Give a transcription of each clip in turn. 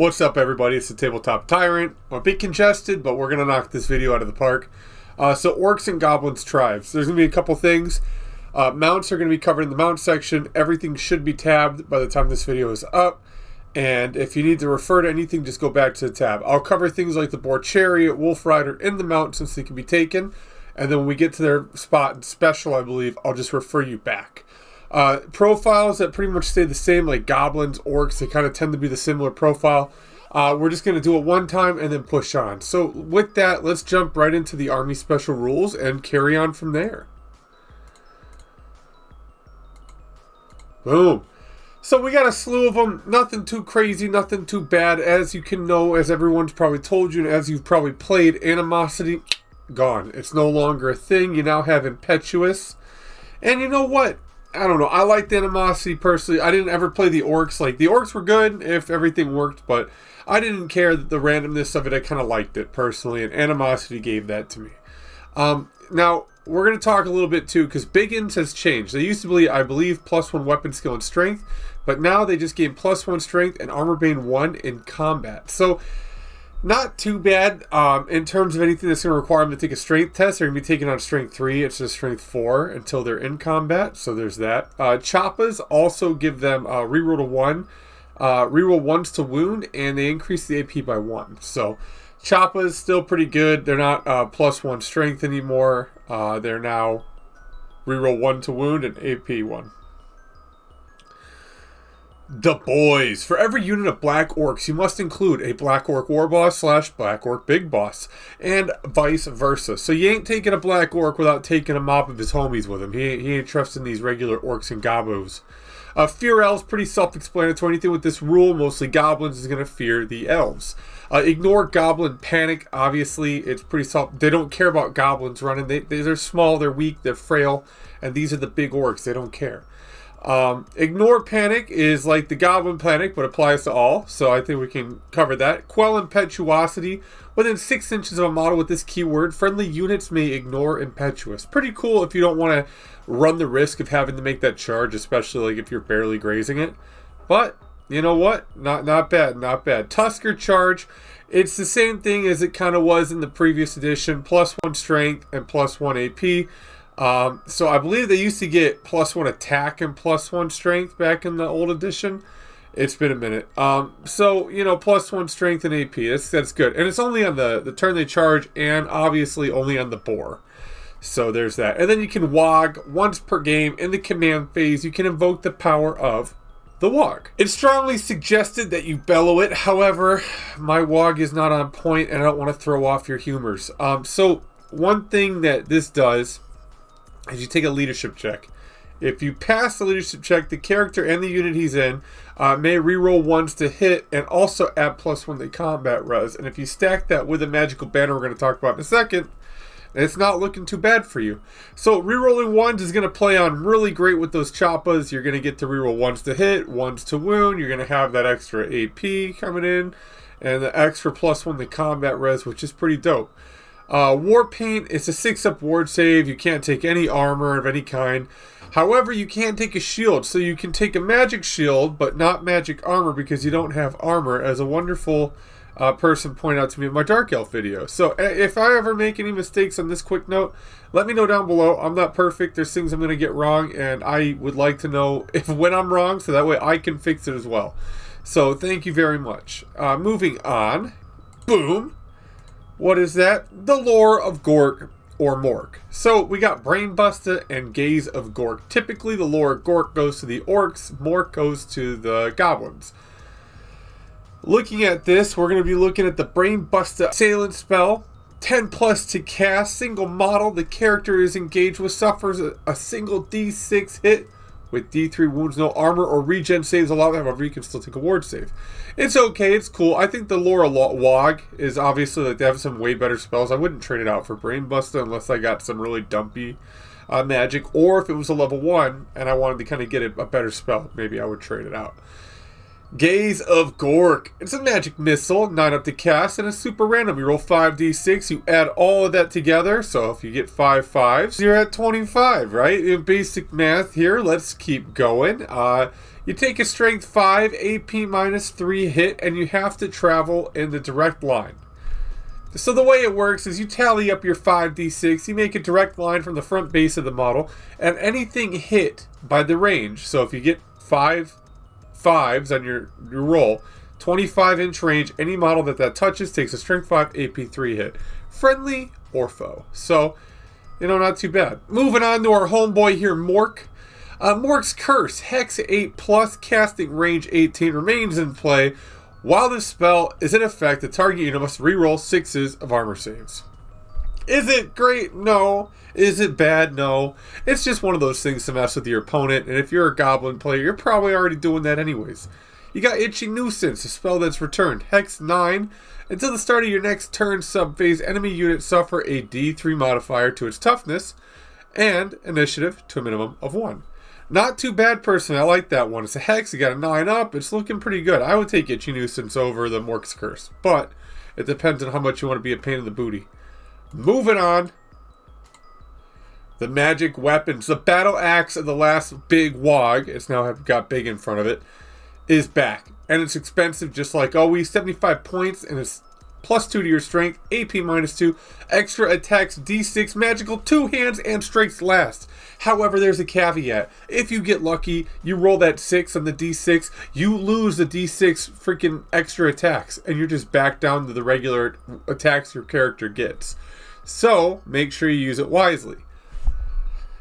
What's up, everybody? It's the Tabletop Tyrant. I'm a bit congested, but we're going to knock this video out of the park. So Orcs and Goblins tribes. There's going to be a couple things. Mounts are going to be covered in the mount section. Everything should be tabbed by the time this video is up. And if you need to refer to anything, just go back to the tab. I'll cover things like the Boar Chariot, Wolf Rider, and the mount since they can be taken. And then when we get to their spot in special, I believe, I'll just refer you back. Profiles that pretty much stay the same, like Goblins, Orcs, they kind of tend to be the similar profile. We're just going to do it one time and then push on. So with that, let's jump right into the Army Special Rules and carry on from there. Boom. So we got a slew of them. Nothing too crazy, nothing too bad. As you can know, as everyone's probably told you, and as you've probably played, Animosity, gone. It's no longer a thing. You now have Impetuous. And you know what? I don't know. I like the Animosity personally. I didn't ever play the Orcs. Like, the Orcs were good if everything worked, but I didn't care the randomness of it. I kind of liked it personally, and Animosity gave that to me. Now, we're going to talk a little bit too, because Biggins has changed. They used to be, I believe, +1 weapon skill and strength, but now they just gave +1 strength and Armor Bane 1 in combat. So, not too bad in terms of anything that's going to require them to take a strength test. They're going to be taking on strength 3. It's just strength 4 until they're in combat. So there's that. Choppas also give them reroll to 1. Reroll 1s to wound, and they increase the AP by 1. So Choppas still pretty good. They're not +1 strength anymore. They're now reroll 1 to wound and AP 1. The boys. For every unit of Black Orcs, you must include a Black Orc War Boss / Black Orc Big Boss, and vice versa. So you ain't taking a Black Orc without taking a mop of his homies with him. He ain't trusting these regular Orcs and Gobos. Fear Elves, pretty self-explanatory. Anything with this rule, mostly Goblins, is going to fear the Elves. Ignore Goblin Panic. Obviously, it's pretty they don't care about Goblins running. They're small, they're weak, they're frail, and these are the big Orcs. They don't care. Ignore Panic is like the Goblin Panic, but applies to all, so I think we can cover that. Quell Impetuosity. Within 6 inches of a model with this keyword, friendly units may ignore Impetuous. Pretty cool if you don't want to run the risk of having to make that charge, especially like if you're barely grazing it. But, you know what? Not bad, not bad. Tusker Charge. It's the same thing as it kind of was in the previous edition. +1 strength and +1 AP. So I believe they used to get +1 attack and +1 strength back in the old edition. It's been a minute. So, you know, +1 strength and AP. That's good. And it's only on the turn they charge, and obviously only on the boar. So there's that. And then you can WOG once per game in the command phase. You can invoke the power of the WOG. It's strongly suggested that you bellow it. However, my WOG is not on point, and I don't want to throw off your humors. So one thing that this does is you take a leadership check. If you pass the leadership check, the character and the unit he's in may reroll 1s to hit and also add +1 to combat res. And if you stack that with a magical banner we're going to talk about in a second, it's not looking too bad for you. So rerolling 1s is going to play on really great with those Choppas. You're going to get to reroll 1s to hit, 1s to wound. You're going to have that extra AP coming in and the extra +1 to combat res, which is pretty dope. War Paint, it's a 6-up ward save. You can't take any armor of any kind. However, you can take a shield. So you can take a magic shield, but not magic armor because you don't have armor, as a wonderful person pointed out to me in my Dark Elf video. So if I ever make any mistakes on this quick note, let me know down below. I'm not perfect. There's things I'm going to get wrong, and I would like to know when I'm wrong, so that way I can fix it as well. So thank you very much. Moving on. Boom. What is that? The lore of Gork or Mork. So we got Brainbuster and Gaze of Gork. Typically the lore of Gork goes to the Orcs, Mork goes to the Goblins. Looking at this, we're going to be looking at the Brainbuster Assailant spell. 10+ to cast, single model. The character is engaged with suffers a single D6 hit with D3 wounds, no armor or regen saves allowed. However, you can still take a ward save. It's okay, it's cool. I think the lore WOG is obviously that they have some way better spells. I wouldn't trade it out for Brainbuster unless I got some really dumpy magic, or if it was a level 1 and I wanted to kind of get a better spell, maybe I would trade it out. Gaze of Gork. It's a magic missile, 9 up to cast, and it's super random. You roll 5d6, you add all of that together, so if you get 5 5s, you're at 25, right? In basic math here, let's keep going. You take a strength 5, AP minus 3 hit, and you have to travel in the direct line. So the way it works is you tally up your 5d6, you make a direct line from the front base of the model, and anything hit by the range, so if you get 5 5s on your roll, 25-inch range, any model that touches takes a strength 5, AP 3 hit. Friendly or foe. So, not too bad. Moving on to our homeboy here, Mork. Mork's Curse, Hex 8 plus casting range 18 remains in play. While this spell is in effect, the target unit must reroll 6s of armor saves. Is it great? No. Is it bad? No. It's just one of those things to mess with your opponent, and if you're a Goblin player, you're probably already doing that anyways. You got Itching Nuisance, a spell that's returned. Hex 9. Until the start of your next turn sub-phase, enemy units suffer a D3 modifier to its toughness and initiative to a minimum of 1. Not too bad, personally. I like that one. It's a Hex. You got a 9 up. It's looking pretty good. I would take Itchy Nuisance over the Mork's Curse, but it depends on how much you want to be a pain in the booty. Moving on. The magic weapons. The battle axe of the last big wog, it's now got big in front of it, is back. And it's expensive just like always. 75 points, and it's plus 2 to your strength, AP minus 2, extra attacks D6, magical 2 hands, and strikes last. However, there's a caveat. If you get lucky, you roll that 6 on the D6, you lose the D6 freaking extra attacks, and you're just back down to the regular attacks your character gets. So, make sure you use it wisely.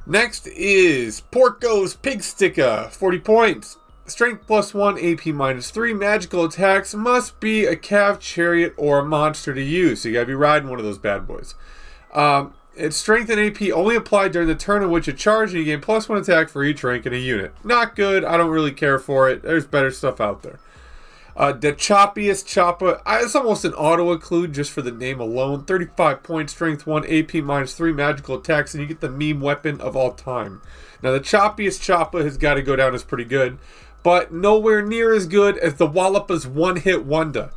Next is Porco's Pig Sticka, 40 points. Strength plus 1, AP minus 3. Magical attacks must be a cav, chariot, or a monster to use. So you gotta be riding one of those bad boys. Its strength and AP only apply during the turn in which it charged, and you gain plus 1 attack for each rank in a unit. Not good. I don't really care for it. There's better stuff out there. The Choppiest Choppa. It's almost an auto-include just for the name alone. 35 points, strength 1, AP minus 3, magical attacks, and you get the meme weapon of all time. Now, the Choppiest Choppa has got to go down as pretty good, but nowhere near as good as the Wallopa's one-hit wonder.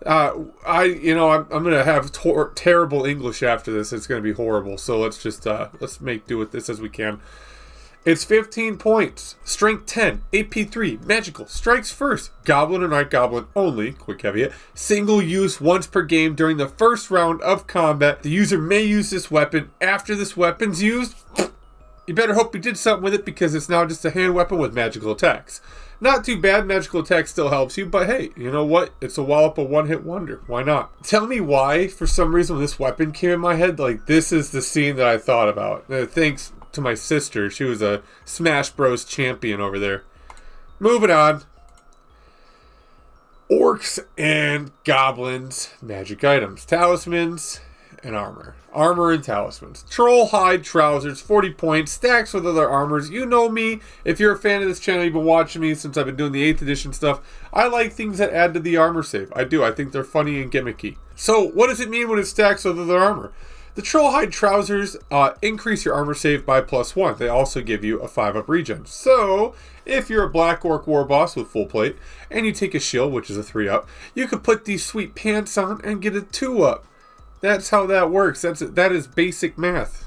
I'm gonna have terrible English after this. It's gonna be horrible. So let's make do with this as we can. It's 15 points, strength 10, AP 3, magical, strikes first, goblin or night goblin only, quick caveat, single use once per game during the first round of combat. The user may use this weapon after this weapon's used. You better hope you did something with it because it's now just a hand weapon with magical attacks. Not too bad, magical attack still helps you, but hey, you know what? It's a wallop, a one-hit wonder. Why not? Tell me why, for some reason, when this weapon came in my head, this is the scene that I thought about. Thanks to my sister. She was a Smash Bros. Champion over there. Moving on. Orcs and Goblins. Magic items. Talismans and armor. Armor and talismans. Troll hide trousers, 40 points, stacks with other armors. You know me. If you're a fan of this channel, you've been watching me since I've been doing the 8th edition stuff. I like things that add to the armor save. I do. I think they're funny and gimmicky. So, what does it mean when it stacks with other armor? The troll hide trousers increase your armor save by +1. They also give you a 5-up regen. So, if you're a Black Orc War Boss with full plate, and you take a shield, which is a 3-up, you could put these sweet pants on and get a 2-up. That's how that works. That is basic math.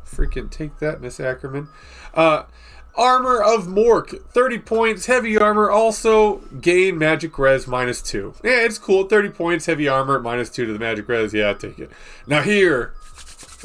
Freaking take that, Miss Ackerman. Armor of Mork, 30 points. Heavy armor also gain magic res -2. Yeah, it's cool. 30 points, heavy armor, -2 to the magic res. Yeah, I'll take it. Now here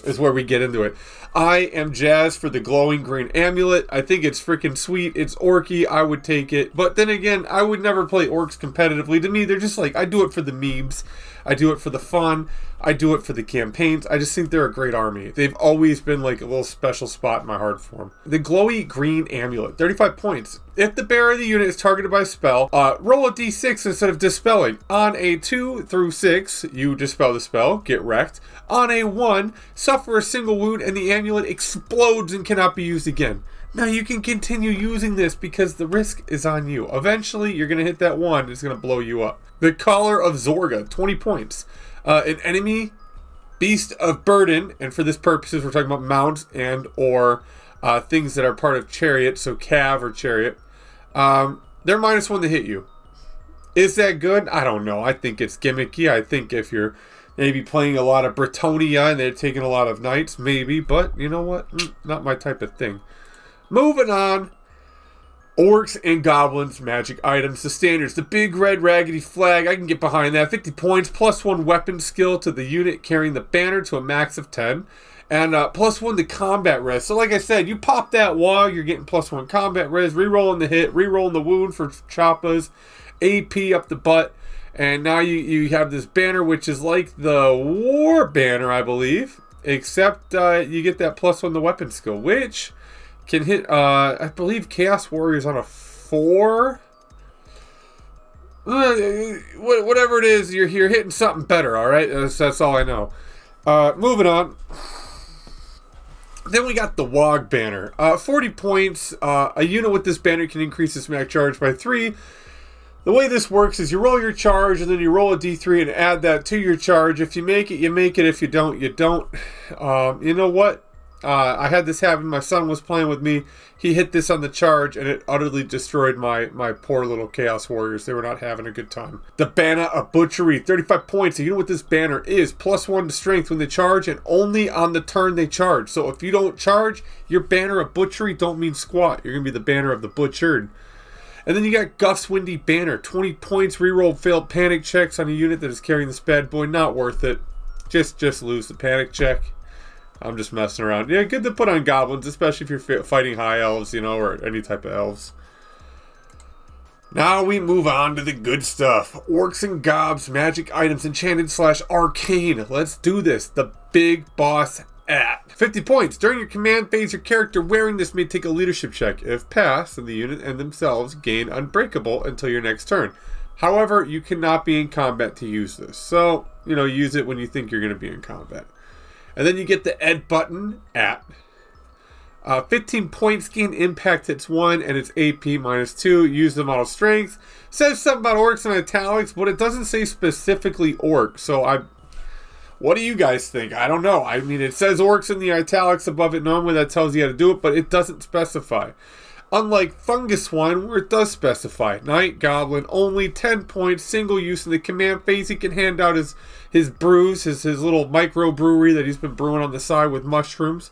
is where we get into it. I am jazzed for the glowing green amulet. I think it's freaking sweet. It's orky. I would take it. But then again, I would never play orcs competitively. To me, they're just I do it for the memes. I do it for the fun. I do it for the campaigns. I just think they're a great army. They've always been a little special spot in my heart for them. The glowy green amulet, 35 points. If the bearer of the unit is targeted by a spell, roll a d6 instead of dispelling. On a 2 through 6, you dispel the spell, get wrecked. On a 1, suffer a single wound and the amulet explodes and cannot be used again. Now you can continue using this because the risk is on you. Eventually, you're going to hit that 1, it's going to blow you up. The Collar of Zorga, 20 points. An enemy beast of burden, and for this purposes, we're talking about mounts and or things that are part of chariot, so cav or chariot. They're -1 to hit you. Is that good? I don't know. I think it's gimmicky. I think if you're maybe playing a lot of Bretonia and they're taking a lot of knights, maybe, but you know what? Not my type of thing. Moving on. Orcs and Goblins magic items. The standards. The big red raggedy flag. I can get behind that. 50 points. +1 weapon skill to the unit carrying the banner to a max of 10. And +1 to combat res. So like I said, you pop that wall, you're getting +1 combat res. Rerolling the hit. Rerolling the wound for choppas. AP up the butt. And now you have this banner, which is like the war banner, I believe. Except you get that +1 to weapon skill, which can hit, I believe, Chaos Warriors on a 4. Whatever it is, you're hitting something better, alright? That's all I know. Moving on. Then we got the WOG banner. 40 points. A unit with this banner can increase its max charge by 3. The way this works is you roll your charge and then you roll a d3 and add that to your charge. If you make it, you make it. If you don't, you don't. You know what? I had this happen. My son was playing with me. He hit this on the charge and it utterly destroyed my poor little Chaos Warriors. They were not having a good time. The Banner of Butchery. 35 points. The unit with this banner is +1 to strength when they charge and only on the turn they charge. So if you don't charge, your Banner of Butchery don't mean squat. You're going to be the Banner of the Butchered. And then you got Guff's Windy Banner. 20 points, reroll failed panic checks on a unit that is carrying this bad boy. Not worth it. Just lose the panic check. I'm just messing around. Yeah, good to put on goblins, especially if you're fighting high elves, you know, or any type of elves. Now we move on to the good stuff. Orcs and Gobs, magic items, enchanted/arcane. Let's do this. The big boss at 50 points. During your command phase, your character wearing this may take a leadership check. If passed, then the unit and themselves gain unbreakable until your next turn. However, you cannot be in combat to use this. So, you know, use it when you think you're going to be in combat. And then you get the Ed button at 15 points, gain impact hits 1 and it's AP -2. Use the model strength. Says something about orcs in italics, but it doesn't say specifically orc. So what do you guys think? I don't know. I mean, it says orcs in the italics above it. Normally that tells you how to do it, but it doesn't specify. Unlike Fungus One, where it does specify. Night Goblin, only 10 points, single use in the command phase. He can hand out his brews, his little micro brewery that he's been brewing on the side with mushrooms.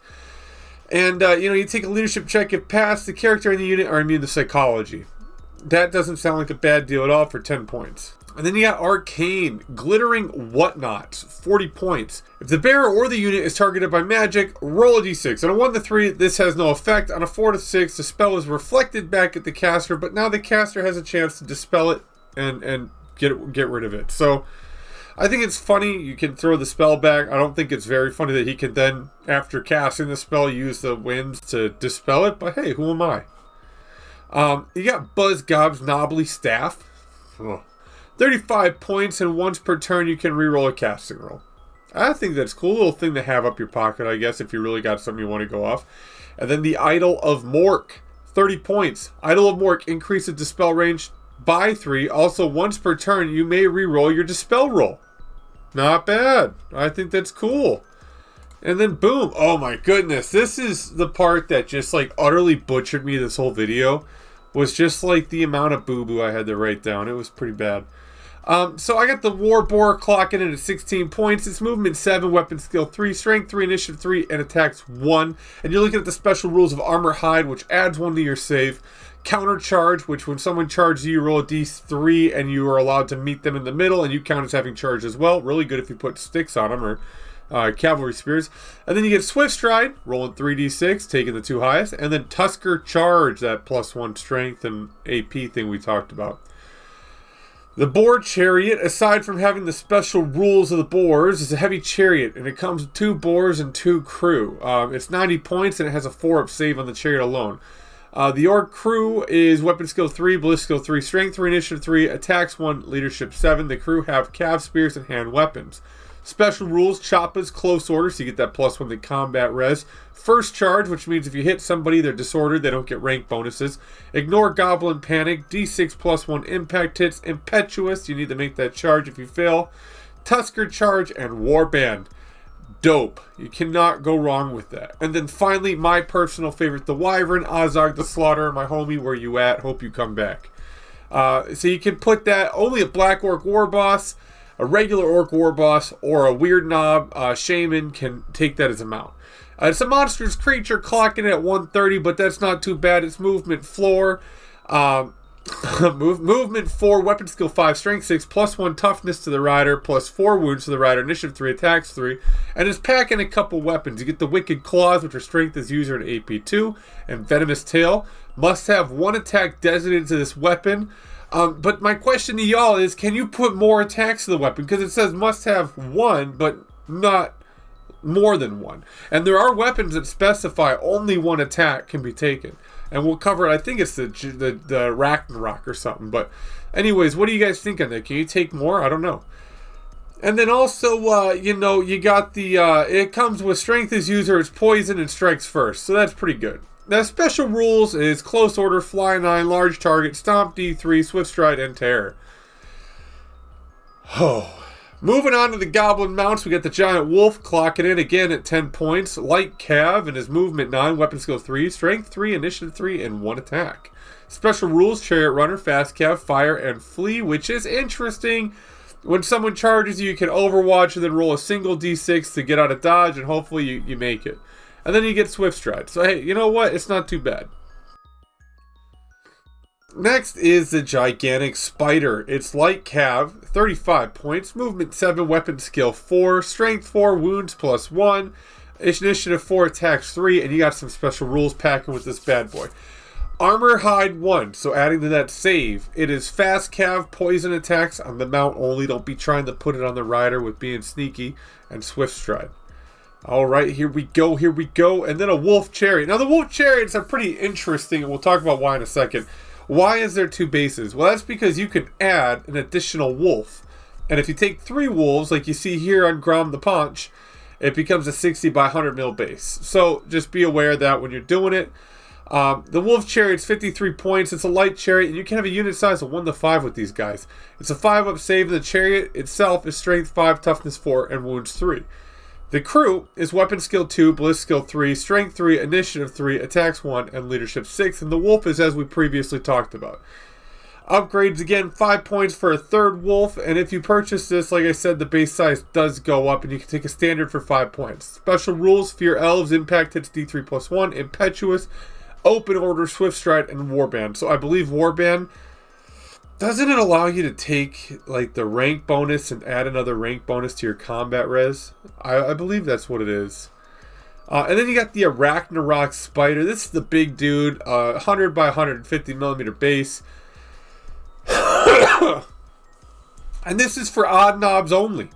And, you know, you take a leadership check. If passed, the character and the unit are immune to psychology. That doesn't sound like a bad deal at all for 10 points. And then you got Arcane, Glittering Whatnots, 40 points. If the bearer or the unit is targeted by magic, roll a d6. On a 1 to 3, this has no effect. On a 4 to 6, the spell is reflected back at the caster, but now the caster has a chance to dispel it and get rid of it. So I think it's funny. You can throw the spell back. I don't think it's very funny that he can then, after casting the spell, use the winds to dispel it. But hey, who am I? You got Buzz Gob's Knobbly Staff. Ugh. 35 points, and once per turn you can reroll a casting roll. I think that's a cool little thing to have up your pocket, I guess, if you really got something you want to go off. And then the Idol of Mork, 30 points. Idol of Mork increases dispel range by 3. Also, once per turn, you may reroll your dispel roll. Not bad. I think that's cool. And then boom. Oh my goodness. This is the part that just like utterly butchered me this whole video. Was just like the amount of boo-boo I had to write down. It was pretty bad. So I got the War Boar clocking in at 16 points. It's movement 7, weapon skill 3, strength 3, initiative 3, and attacks 1. And you're looking at the special rules of Armor Hide, which adds 1 to your save. Counter Charge, which when someone charges you, you roll a d3 and you are allowed to meet them in the middle, and you count as having charge as well. Really good if you put sticks on them or cavalry spears. And then you get Swift Stride, rolling 3d6, taking the 2 highest. And then Tusker Charge, that +1 strength and AP thing we talked about. The Boar Chariot, aside from having the special rules of the boars, is a heavy chariot, and it comes with 2 boars and 2 crew. It's 90 points, and it has a 4-up save on the chariot alone. The Orc crew is weapon skill 3, ballistic skill 3, strength 3, initiative 3, attacks 1, leadership 7. The crew have cav spears and hand weapons. Special rules, Choppas, close order, so you get that +1 to combat res. First charge, which means if you hit somebody, they're disordered, they don't get rank bonuses. Ignore Goblin Panic, D6 +1 impact hits. Impetuous, you need to make that charge if you fail. Tusker Charge and Warband. Dope. You cannot go wrong with that. And then finally, my personal favorite, the Wyvern, Azog the Slaughterer, my homie, where you at? Hope you come back. So you can put that only a Black Orc War Boss, a regular Orc War Boss, or a Weird Knob Shaman can take that as a mount. It's a monstrous creature clocking at 130, but that's not too bad. It's movement floor. Movement 4, weapon skill 5, strength 6, +1 toughness to the rider, +4 wounds to the rider, initiative 3, attacks 3, and is packing a couple weapons. You get the Wicked Claws, which are strength as user and AP 2, and Venomous Tail. Must have 1 attack designated to this weapon. But my question to y'all is, can you put more attacks to the weapon? Because it says must have 1, but not more than 1. And there are weapons that specify only 1 attack can be taken. And we'll cover it. I think it's the Ragnarok or something. But anyways, what do you guys think on that? Can you take more? I don't know. And then also, you got the, it comes with strength as user, it's poison, and strikes first. So that's pretty good. Now, special rules is close order, fly 9, large target, stomp D3, swift stride, and terror. Oh. Moving on to the Goblin mounts, we got the Giant Wolf clocking in again at 10 points. Light Cav and his movement 9, weapon skill 3, strength 3, initiative 3, and 1 attack. Special rules, Chariot Runner, Fast Cav, Fire, and Flee, which is interesting. When someone charges you, you can Overwatch and then roll a single D6 to get out of dodge, and hopefully you make it. And then you get Swift Stride. So hey, you know what? It's not too bad. Next is the Gigantic Spider. It's Light Cav, 35 points, movement 7, weapon skill 4, strength 4, wounds +1, initiative 4, attacks 3, and you got some special rules packing with this bad boy. Armor Hide 1, so adding to that save, it is Fast Cav, poison attacks on the mount only. Don't be trying to put it on the rider with being sneaky, and Swift Stride. Alright, here we go, and then a Wolf Chariot. Now the Wolf Chariots are pretty interesting, and we'll talk about why in a second. Why is there 2 bases? Well, that's because you can add an additional wolf. And if you take 3 wolves, like you see here on Grom the Paunch, it becomes a 60 by 100 mil base. So just be aware of that when you're doing it. The Wolf Chariot's 53 points. It's a light chariot, and you can have a unit size of 1 to 5 with these guys. It's a 5-up save, and the chariot itself is strength 5, toughness 4, and wounds 3. The crew is weapon skill 2, bliss skill 3, strength 3, initiative 3, attacks 1, and leadership 6. And the wolf is as we previously talked about. Upgrades again, 5 points for a 3rd wolf. And if you purchase this, like I said, the base size does go up, and you can take a standard for 5 points. Special rules, Fear Elves, impact hits D3 +1, impetuous, open order, swift stride, and warband. So I believe warband, doesn't it allow you to take like the rank bonus and add another rank bonus to your combat res? I believe that's what it is. And then you got the Ragnarok Spider. This is the big dude, 100 by 150 millimeter base. And this is for odd knobs only.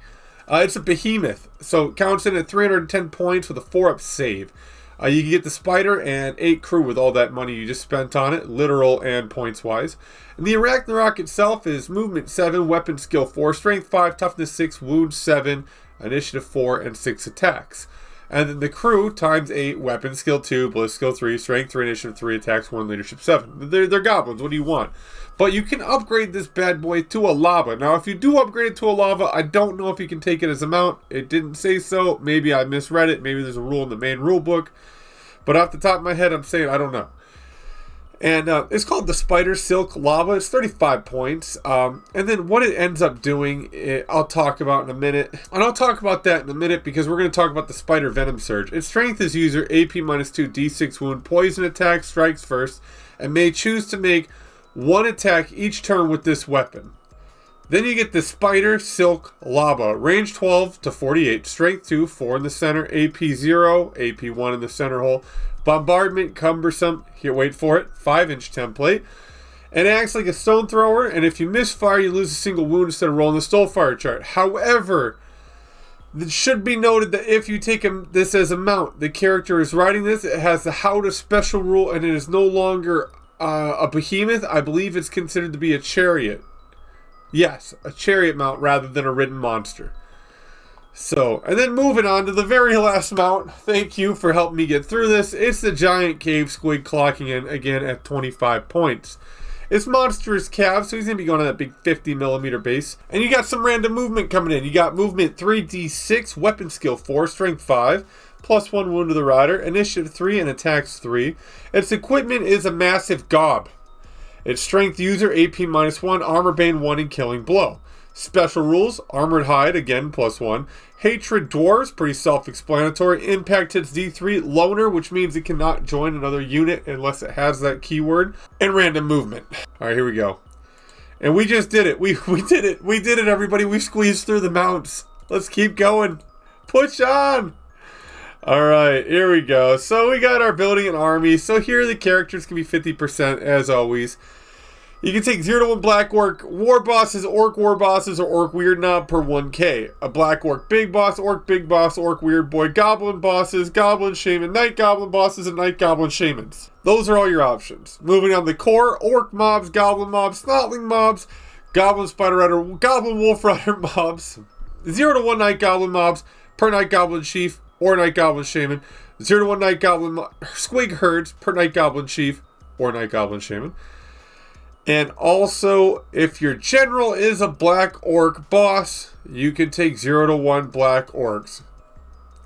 It's a behemoth, so it counts in at 310 points with a 4-up save. You can get the Spider and 8 crew with all that money you just spent on it, literal and points-wise. And the Ragnarok itself is movement 7, weapon skill 4, strength 5, toughness 6, wounds 7, initiative 4, and 6 attacks. And then the crew times 8, weapon skill 2, bliss skill 3, strength 3, initiative 3, attacks 1, leadership 7. They're goblins, what do you want? But you can upgrade this bad boy to a lava. Now, if you do upgrade it to a lava, I don't know if you can take it as a mount. It didn't say so. Maybe I misread it. Maybe there's a rule in the main rule book. But off the top of my head, I'm saying I don't know. And it's called the Spider Silk Lava. It's 35 points. And then what it ends up doing, I'll talk about in a minute. And I'll talk about that in a minute because we're going to talk about the Spider Venom Surge. Its strength is user, AP -2, D6 wound, poison attack, strikes first, and may choose to make 1 attack each turn with this weapon. Then you get the Spider Silk Lava. Range 12 to 48. Strength 2, 4 in the center. AP 0, AP 1 in the center hole. Bombardment, cumbersome. Here, wait for it. 5-inch template. And it acts like a stone thrower. And if you misfire, you lose a single wound instead of rolling the Stolefire chart. However, it should be noted that if you take this as a mount, the character is riding this. It has the How to special rule, and it is no longer a behemoth. I believe it's considered to be a chariot. Yes, a chariot mount rather than a ridden monster. So, and then moving on to the very last mount. Thank you for helping me get through this. It's the Giant Cave Squid clocking in again at 25 points. It's monstrous Cav, so he's going to be going on that big 50 millimeter base. And you got some random movement coming in. You got movement 3d6, weapon skill 4, strength 5, +1 wound to the rider, initiative 3, and attacks 3. Its equipment is a massive gob. Its strength user, AP -1, armor bane 1, and killing blow. Special rules, Armored Hide, again, +1. Hatred Dwarves, pretty self-explanatory. Impact hits D3. Loner, which means it cannot join another unit unless it has that keyword. And Random Movement. Alright, here we go. And we just did it. We did it. We did it, everybody. We squeezed through the mounts. Let's keep going. Push on! Alright, here we go. So we got our building an army. So here the characters can be 50% as always. You can take 0 to 1 Black Orc War Bosses, Orc War Bosses, or Orc Weird Knob per 1k. A Black Orc Big Boss, Orc Big Boss, Orc Weird Boy Goblin Bosses, Goblin Shaman, Night Goblin Bosses, and Night Goblin Shamans. Those are all your options. Moving on the core, Orc Mobs, Goblin Mobs, Snotling Mobs, Goblin Spider Rider, Goblin Wolf Rider Mobs. 0 to 1 Night Goblin Mobs per Night Goblin Chief or Night Goblin Shaman. 0 to 1 Night Goblin Squig Herds per Night Goblin Chief or Night Goblin Shaman. And also, if your general is a Black Orc boss, you can take 0 to 1 Black Orcs.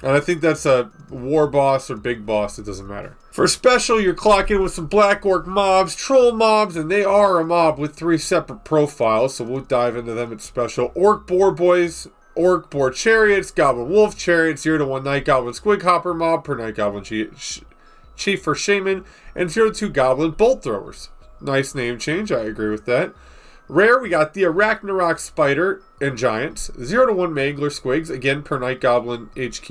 And I think that's a War Boss or Big Boss, it doesn't matter. For special, you're clocking with some Black Orc mobs, Troll mobs, and they are a mob with 3 separate profiles, so we'll dive into them at special. Orc Boar Boys, Orc Boar Chariots, Goblin Wolf Chariots, 0 to 1 Night Goblin Squig Hopper mob per Night Goblin Chief for Shaman, and 0 to 2 Goblin Bolt Throwers. Nice name change, I agree with that. Rare, we got the Arachnarok Spider and Giants. 0 to 1 Mangler Squigs, again per Night Goblin HQ.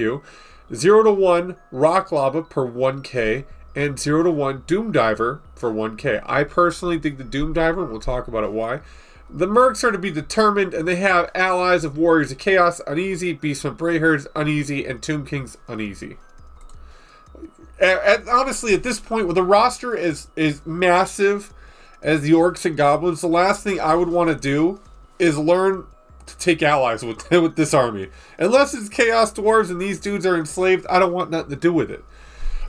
0 to 1 Rock Lava per 1k. And 0 to 1 Doom Diver for 1k. I personally think the Doom Diver, and we'll talk about it why. The Mercs are to be determined, and they have allies of Warriors of Chaos, uneasy, Beastmen Brayherds, uneasy, and Tomb Kings, uneasy. Honestly, at this point, with the roster is massive as the Orcs and Goblins, the last thing I would want to do is learn to take allies with this army. Unless it's Chaos Dwarves and these dudes are enslaved, I don't want nothing to do with it.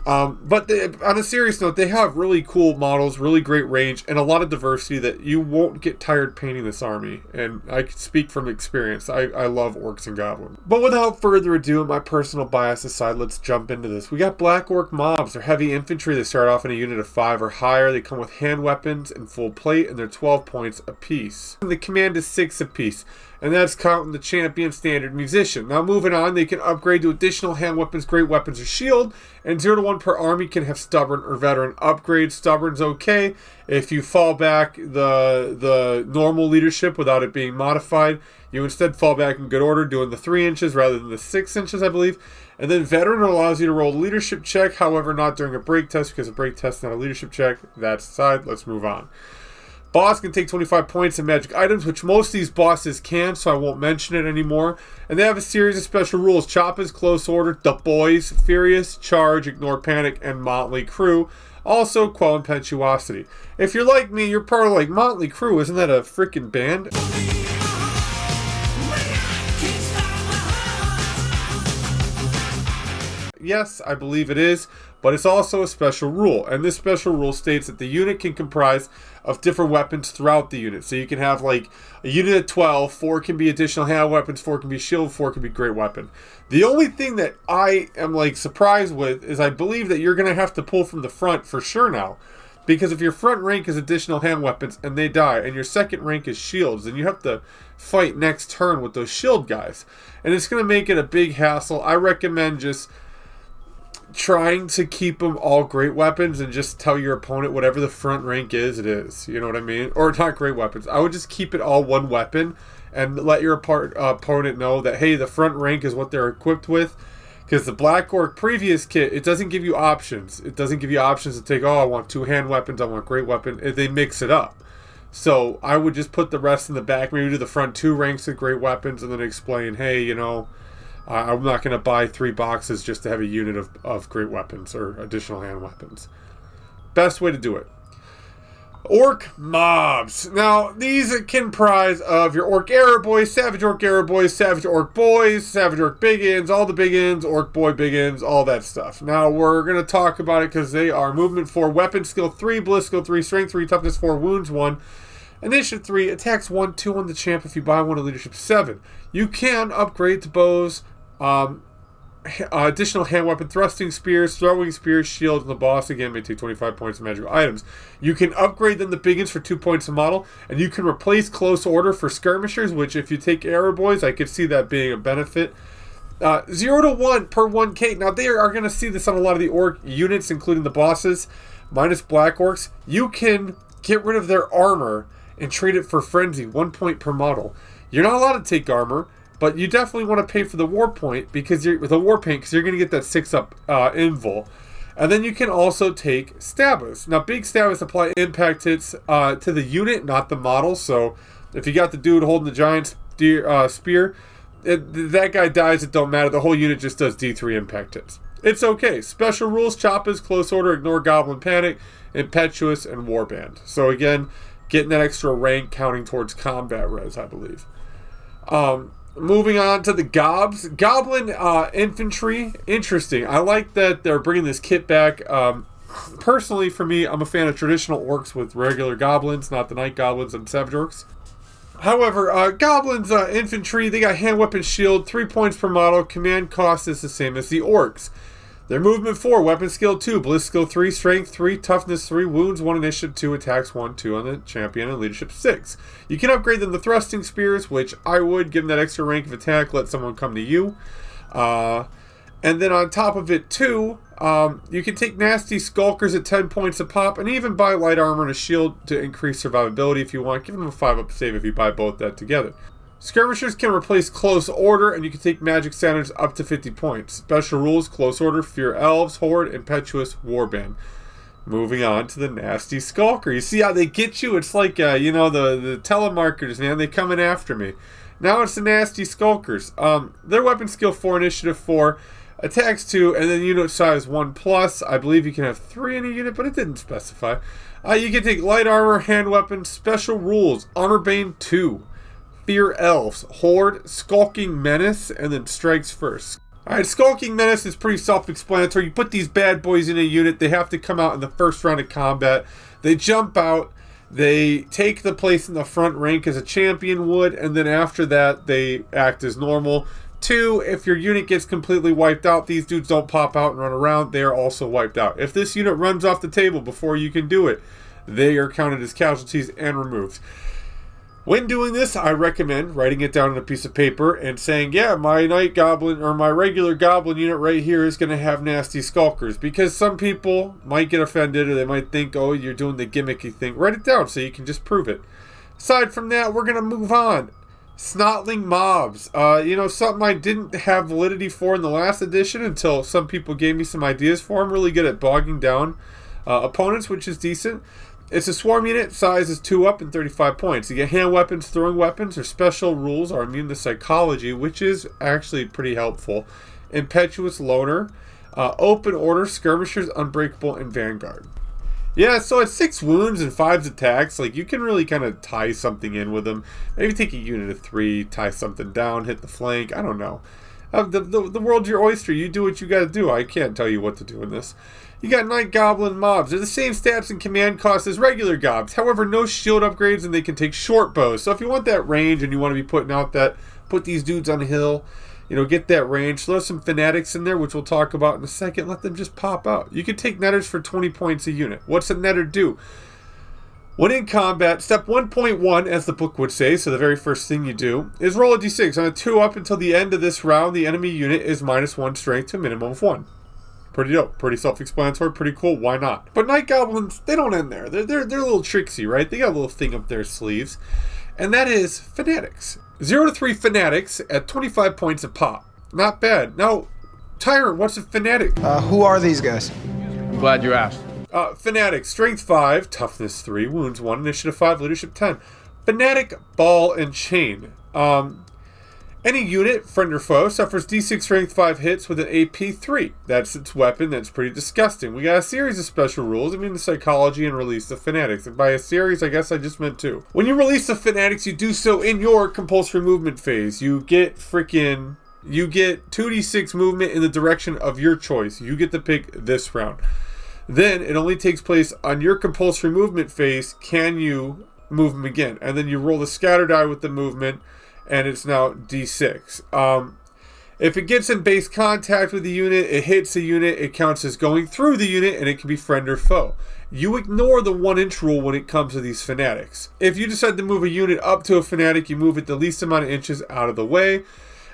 But on a serious note, they have really cool models, really great range, and a lot of diversity that you won't get tired painting this army. And I can speak from experience. I love Orcs and Goblins. But without further ado, my personal bias aside, let's jump into this. We got Black Orc mobs. They're heavy infantry. They start off in a unit of 5 or higher. They come with hand weapons and full plate, and they're 12 points apiece. And the command is 6 apiece. And that's counting the champion standard musician. Now moving on, they can upgrade to additional hand weapons, great weapons, or shield. And 0 to 1 per army can have stubborn or veteran upgrade. Stubborn's okay if you fall back the normal leadership without it being modified. You instead fall back in good order, doing the 3 inches rather than the 6 inches, I believe. And then veteran allows you to roll a leadership check, however not during a break test, because a break test is not a leadership check. That's aside. Let's move on. Boss can take 25 points in magic items, which most of these bosses can, so I won't mention it anymore. And they have a series of special rules. Chop is close order, the boys, furious, charge, ignore panic, and motley crew. Also, quell impetuosity. If you're like me, you're part of like Motley Crue. Isn't that a freaking band? Yes, I believe it is, but it's also a special rule. And this special rule states that the unit can comprise of different weapons throughout the unit. So you can have like a unit of 12, 4 can be additional hand weapons, 4 can be shield, 4 can be great weapon. The only thing that I am like surprised with is I believe that you're going to have to pull from the front for sure now. Because if your front rank is additional hand weapons and they die, and your second rank is shields, then you have to fight next turn with those shield guys. And it's going to make it a big hassle. I recommend just trying to keep them all great weapons and just tell your opponent whatever the front rank is, it is. You know what I mean? Or not great weapons. I would just keep it all one weapon and let your opponent know that, hey, the front rank is what they're equipped with. Because the Black Orc previous kit, it doesn't give you options. It doesn't give you options to take, oh, I want 2 hand weapons, I want great weapon. They mix it up. So I would just put the rest in the back, maybe do the front 2 ranks of great weapons, and then explain, hey, you know, I'm not going to buy 3 boxes just to have a unit of great weapons or additional hand weapons. Best way to do it. Orc mobs. Now, these comprise of your Orc Arrow Boys, Savage Orc Arrow Boys, Savage Orc Boys, Savage Orc Big-Ins, all the Big-Ins, Orc Boy Big-Ins, all that stuff. Now, we're going to talk about it because they are movement 4, weapon skill 3, bliss skill 3, strength 3, toughness 4, wounds 1, initiative 3, attacks 1, 2 on the champ if you buy one, and leadership 7. You can upgrade to bows, additional hand weapon thrusting spears, throwing spears, shields, and the boss again may take 25 points of magical items. You can upgrade them to biggins for 2 points a model, and you can replace close order for skirmishers, which if you take arrow boys, I could see that being a benefit. 0 to 1 per 1k. Now they are going to see this on a lot of the orc units, including the bosses, minus black orcs. You can get rid of their armor and trade it for frenzy, 1 point per model. You're not allowed to take armor, but you definitely want to pay for the war point because you're going to get that 6-up invul. And then you can also take stabbers. Now big stabbers apply impact hits to the unit, not the model. So if you got the dude holding the giant spear, that guy dies, it don't matter. The whole unit just does D3 impact hits. It's okay. Special rules: Choppas, Close Order, Ignore Goblin Panic, Impetuous, and Warband. So again, getting that extra rank counting towards combat res, I believe. Moving on to the Gobs. Goblin infantry. Interesting. I like that they're bringing this kit back. Personally, for me, I'm a fan of traditional orcs with regular goblins, not the night goblins and savage orcs. However, Goblins infantry, they got hand weapon shield, 3 points per model. Command cost is the same as the orcs. Their movement 4, weapon skill 2, bliss skill 3, strength 3, toughness 3, wounds 1, initiative 2, attacks 1, 2 on the champion, and leadership 6. You can upgrade them to thrusting spears, which I would give them that extra rank of attack, let someone come to you. And then on top of it too, you can take nasty skulkers at 10 points a pop, and even buy light armor and a shield to increase survivability if you want. Give them a 5-up save if you buy both that together. Skirmishers can replace close order, and you can take magic standards up to 50 points. Special rules: close order, fear elves, horde, impetuous, warband. Moving on to the nasty skulker. You see how they get you? It's like, the telemarketers, man. They coming after me. Now it's the nasty skulkers. Their weapon skill 4, initiative 4, attacks 2, and then unit size 1+. I believe you can have 3 in a unit, but it didn't specify. You can take light armor, hand weapons, special rules, armor bane 2. Fear elves, horde, skulking menace, and then strikes first. Alright, skulking menace is pretty self-explanatory. You put these bad boys in a unit, they have to come out in the first round of combat. They jump out, they take the place in the front rank as a champion would, and then after that, they act as normal. 2, if your unit gets completely wiped out, these dudes don't pop out and run around, they are also wiped out. If this unit runs off the table before you can do it, they are counted as casualties and removed. When doing this, I recommend writing it down on a piece of paper and saying, yeah, my night goblin or my regular goblin unit right here is going to have nasty skulkers, because some people might get offended or they might think, oh, you're doing the gimmicky thing. Write it down so you can just prove it. Aside from that, we're going to move on. Snotling mobs. Something I didn't have validity for in the last edition until some people gave me some ideas for. I'm really good at bogging down opponents, which is decent. It's a swarm unit, size is 2 up and 35 points. You get hand weapons, throwing weapons, or special rules are immune to psychology, which is actually pretty helpful. Impetuous loner, open order, skirmishers, unbreakable, and vanguard. Yeah, so at 6 wounds and 5 attacks, you can really kind of tie something in with them. Maybe take a unit of 3, tie something down, hit the flank, I don't know. The world's your oyster, you do what you gotta do. I can't tell you what to do in this. You got Night Goblin mobs. They're the same stats and command cost as regular gobs. However, no shield upgrades, and they can take short bows. So if you want that range and you want to be put these dudes on a hill, get that range. Throw some fanatics in there, which we'll talk about in a second. Let them just pop out. You can take netters for 20 points a unit. What's a netter do? When in combat, step 1.1, as the book would say, so the very first thing you do, is roll a d6. On a 2 up until the end of this round, the enemy unit is -1 strength to a minimum of 1. Pretty dope, pretty self-explanatory, pretty cool, why not? But Night Goblins, they don't end there. They're a little tricksy, right? They got a little thing up their sleeves, and that is Fanatics. 0 to 3 Fanatics at 25 points a pop. Not bad. Now, Tyrant, what's a Fanatic? Who are these guys? I'm glad you asked. Fanatic, Strength 5, Toughness 3, Wounds 1, Initiative 5, Leadership 10. Fanatic, Ball and Chain. Any unit, friend or foe, suffers D6 Strength 5 hits with an AP 3. That's its weapon. That's pretty disgusting. We got a series of special rules. the psychology and release the Fanatics. And by a series, I guess I just meant 2. When you release the Fanatics, you do so in your compulsory movement phase. You get 2d6 movement in the direction of your choice. You get to pick this round. Then it only takes place on your compulsory movement phase. Can you move them again? And then you roll the scatter die with the movement, and it's now d6. If it gets in base contact with the unit, it hits the unit, it counts as going through the unit, and it can be friend or foe. You ignore the 1-inch rule when it comes to these fanatics. If you decide to move a unit up to a fanatic, you move it the least amount of inches out of the way.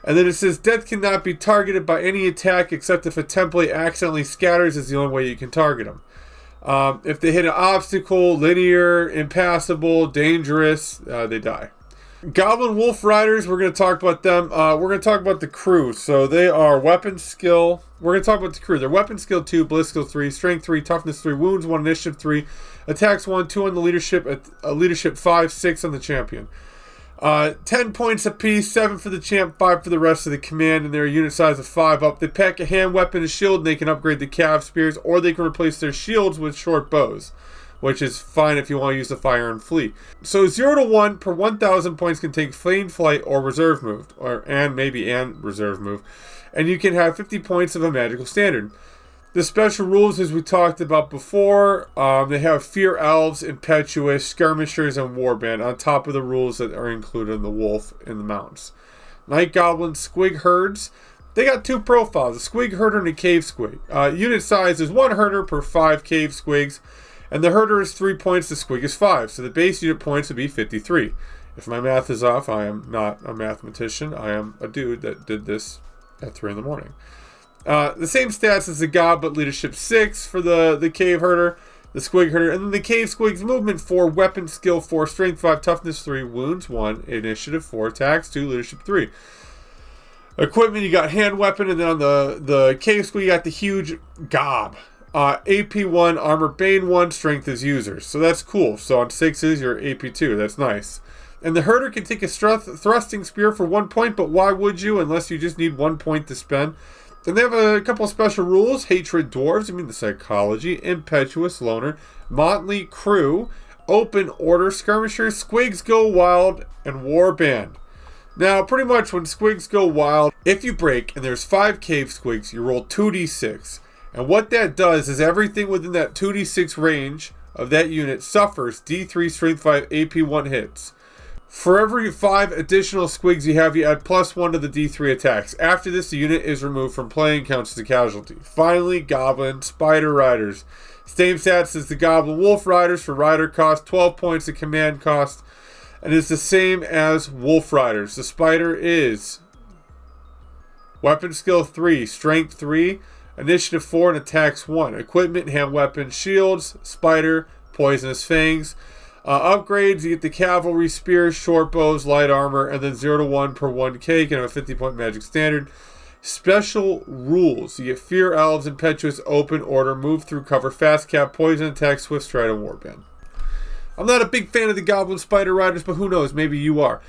And then it says death cannot be targeted by any attack except if a template accidentally scatters is the only way you can target them. If they hit an obstacle, linear, impassable, dangerous, they die. Goblin Wolf Riders, we're going to talk about them. We're going to talk about the crew. So they are weapon skill. We're going to talk about the crew. They're weapon skill 2, bliss skill 3, strength 3, toughness 3, wounds 1, initiative 3, attacks 1, 2 on the leadership, leadership 5, 6 on the champion. 10 points apiece, 7 for the champ, 5 for the rest of the command, and they're a unit size of 5 up. They pack a hand weapon, a shield, and they can upgrade the cav spears, or they can replace their shields with short bows, which is fine if you want to use the fire and flee. So 0 to 1 per 1,000 points can take feigned flight or reserve move, and reserve move, and you can have 50 points of a magical standard. The special rules, as we talked about before, they have Fear Elves, Impetuous, Skirmishers, and Warband on top of the rules that are included in the Wolf and the Mounts. Night Goblins, Squig Herds. They got 2 profiles, a Squig Herder and a Cave Squig. Unit size is 1 Herder per 5 Cave Squigs, and the Herder is 3 points, the Squig is 5, so the base unit points would be 53. If my math is off, I am not a mathematician. I am a dude that did this at 3 in the morning. The same stats as the God, but leadership 6 for the Cave Herder, the Squig Herder, and then the Cave Squig's movement 4, weapon skill 4, strength 5, toughness 3, wounds 1, initiative 4, attacks 2, leadership 3. Equipment, you got hand weapon, and then on the Cave Squig, you got the huge Gob. AP 1, armor bane 1, strength is users. So that's cool. So on 6s, you're AP 2. That's nice. And the Herder can take a thrusting spear for 1 point, but why would you unless you just need 1 point to spend? Then they have a couple of special rules. Hatred Dwarves, the psychology, Impetuous Loner, Motley Crew, Open Order, Skirmishers, Squigs Go Wild, and Warband. Now, pretty much when Squigs go wild, if you break and there's 5 Cave Squigs, you roll 2d6. And what that does is everything within that 2d6 range of that unit suffers D3 Strength 5 AP 1 hits. For every 5 additional squigs you have, you add +1 to the D3 attacks. After this, the unit is removed from playing, counts as a casualty. Finally, Goblin Spider Riders. Same stats as the Goblin Wolf Riders for rider cost, 12 points of command cost, and is the same as Wolf Riders. The Spider is weapon skill 3, strength 3, initiative 4, and attacks 1. Equipment, hand weapons, shields, spider, poisonous fangs. Upgrades, you get the cavalry, spears, short bows, light armor, and then 0 to 1 per 1k. You can have a 50-point magic standard. Special rules. You get Fear Elves, Impetuous, Open Order, Move Through Cover, Fast Cap, Poison Attack, Swift Stride, and Warband. I'm not a big fan of the Goblin Spider Riders, but who knows, maybe you are.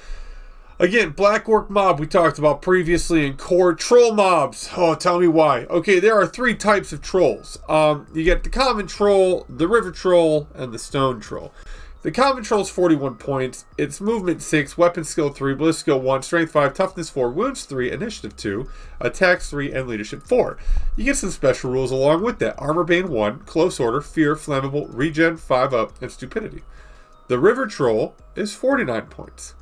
Again, Black Orc Mob we talked about previously in core. Troll mobs. Oh, tell me why. Okay, there are 3 types of trolls. You get the Common Troll, the River Troll, and the Stone Troll. The Common Troll is 41 points. It's movement 6, weapon skill 3, bliss skill 1, strength 5, toughness 4, wounds 3, initiative 2, attacks 3, and leadership 4. You get some special rules along with that. Armor bane 1, close order, fear, flammable, regen 5 up, and stupidity. The River Troll is 49 points.